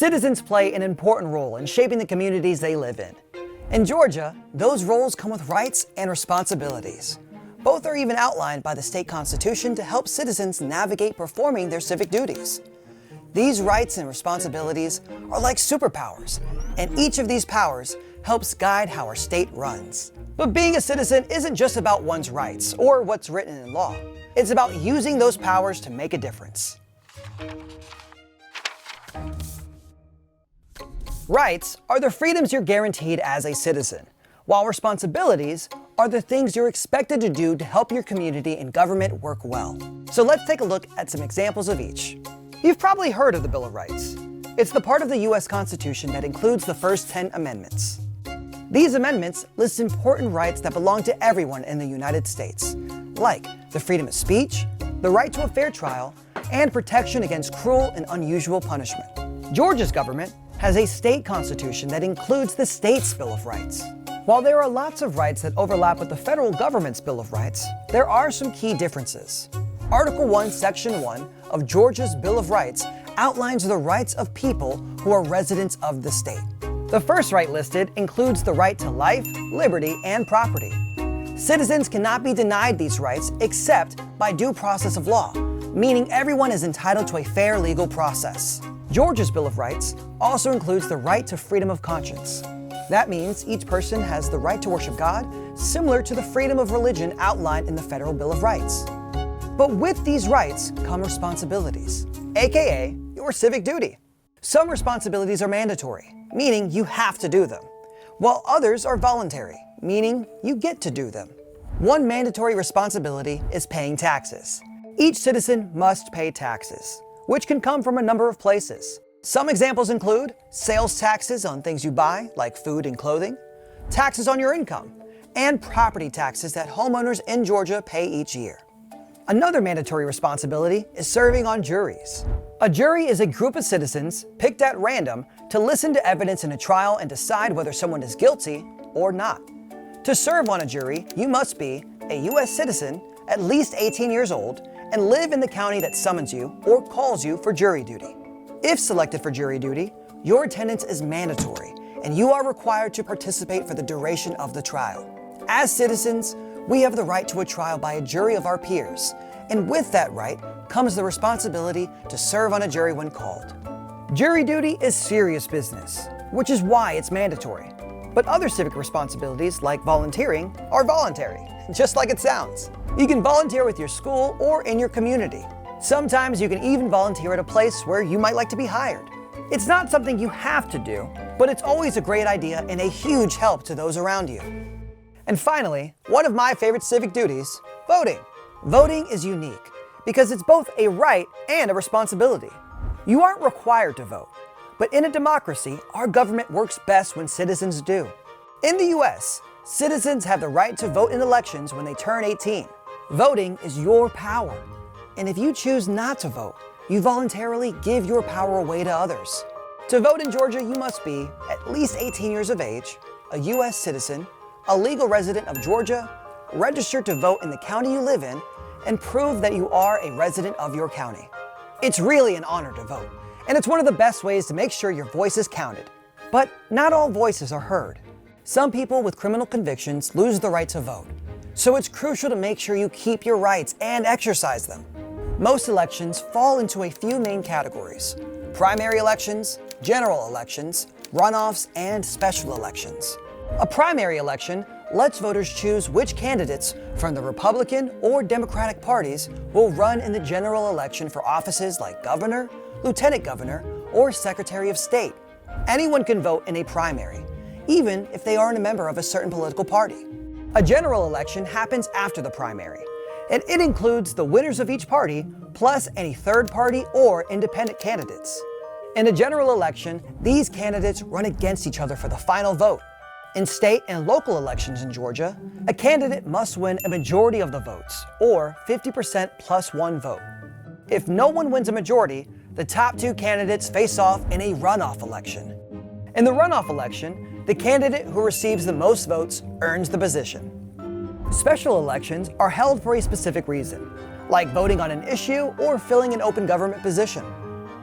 Citizens play an important role in shaping the communities they live in. In Georgia, those roles come with rights and responsibilities. Both are even outlined by the state constitution to help citizens navigate performing their civic duties. These rights and responsibilities are like superpowers, and each of these powers helps guide how our state runs. But being a citizen isn't just about one's rights or what's written in law. It's about using those powers to make a difference. Rights are the freedoms you're guaranteed as a citizen, while responsibilities are the things you're expected to do to help your community and government work well. So let's take a look at some examples of each. You've probably heard of the Bill of Rights. It's the part of the U.S. Constitution that includes the first 10 amendments. These amendments list important rights that belong to everyone in the United States, like the freedom of speech, the right to a fair trial, and protection against cruel and unusual punishment. Georgia's government has a state constitution that includes the state's Bill of Rights. While there are lots of rights that overlap with the federal government's Bill of Rights, there are some key differences. Article 1, Section 1 of Georgia's Bill of Rights outlines the rights of people who are residents of the state. The first right listed includes the right to life, liberty, and property. Citizens cannot be denied these rights except by due process of law, meaning everyone is entitled to a fair legal process. Georgia's Bill of Rights also includes the right to freedom of conscience. That means each person has the right to worship God, similar to the freedom of religion outlined in the Federal Bill of Rights. But with these rights come responsibilities, aka your civic duty. Some responsibilities are mandatory, meaning you have to do them, while others are voluntary, meaning you get to do them. One mandatory responsibility is paying taxes. Each citizen must pay taxes, which can come from a number of places. Some examples include sales taxes on things you buy, like food and clothing, taxes on your income, and property taxes that homeowners in Georgia pay each year. Another mandatory responsibility is serving on juries. A jury is a group of citizens picked at random to listen to evidence in a trial and decide whether someone is guilty or not. To serve on a jury, you must be a U.S. citizen, at least 18 years old, and live in the county that summons you or calls you for jury duty. If selected for jury duty, your attendance is mandatory, and you are required to participate for the duration of the trial. As citizens, we have the right to a trial by a jury of our peers, and with that right comes the responsibility to serve on a jury when called. Jury duty is serious business, which is why it's mandatory. But other civic responsibilities, like volunteering, are voluntary, just like it sounds. You can volunteer with your school or in your community. Sometimes you can even volunteer at a place where you might like to be hired. It's not something you have to do, but it's always a great idea and a huge help to those around you. And finally, one of my favorite civic duties, voting. Voting is unique because it's both a right and a responsibility. You aren't required to vote, but in a democracy, our government works best when citizens do. In the US, citizens have the right to vote in elections when they turn 18. Voting is your power, and if you choose not to vote, you voluntarily give your power away to others. To vote in Georgia, you must be at least 18 years of age, a US citizen, a legal resident of Georgia, registered to vote in the county you live in, and prove that you are a resident of your county. It's really an honor to vote, and it's one of the best ways to make sure your voice is counted. But not all voices are heard. Some people with criminal convictions lose the right to vote, so it's crucial to make sure you keep your rights and exercise them. Most elections fall into a few main categories: primary elections, general elections, runoffs, and special elections. A primary election lets voters choose which candidates from the Republican or Democratic parties will run in the general election for offices like governor, lieutenant governor, or secretary of state. Anyone can vote in a primary, even if they aren't a member of a certain political party. A general election happens after the primary, and it includes the winners of each party, plus any third party or independent candidates. In a general election, these candidates run against each other for the final vote. In state and local elections in Georgia, a candidate must win a majority of the votes, or 50% plus one vote. If no one wins a majority, the top two candidates face off in a runoff election. In the runoff election, the candidate who receives the most votes earns the position. Special elections are held for a specific reason, like voting on an issue or filling an open government position.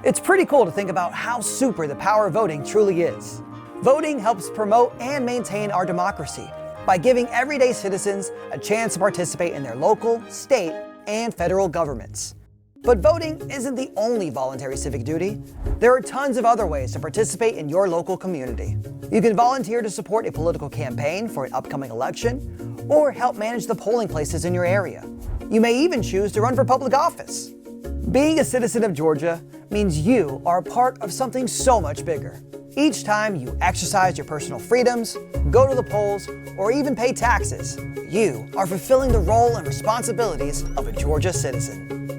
It's pretty cool to think about how super the power of voting truly is. Voting helps promote and maintain our democracy by giving everyday citizens a chance to participate in their local, state, and federal governments. But voting isn't the only voluntary civic duty. There are tons of other ways to participate in your local community. You can volunteer to support a political campaign for an upcoming election, or help manage the polling places in your area. You may even choose to run for public office. Being a citizen of Georgia means you are a part of something so much bigger. Each time you exercise your personal freedoms, go to the polls, or even pay taxes, you are fulfilling the role and responsibilities of a Georgia citizen.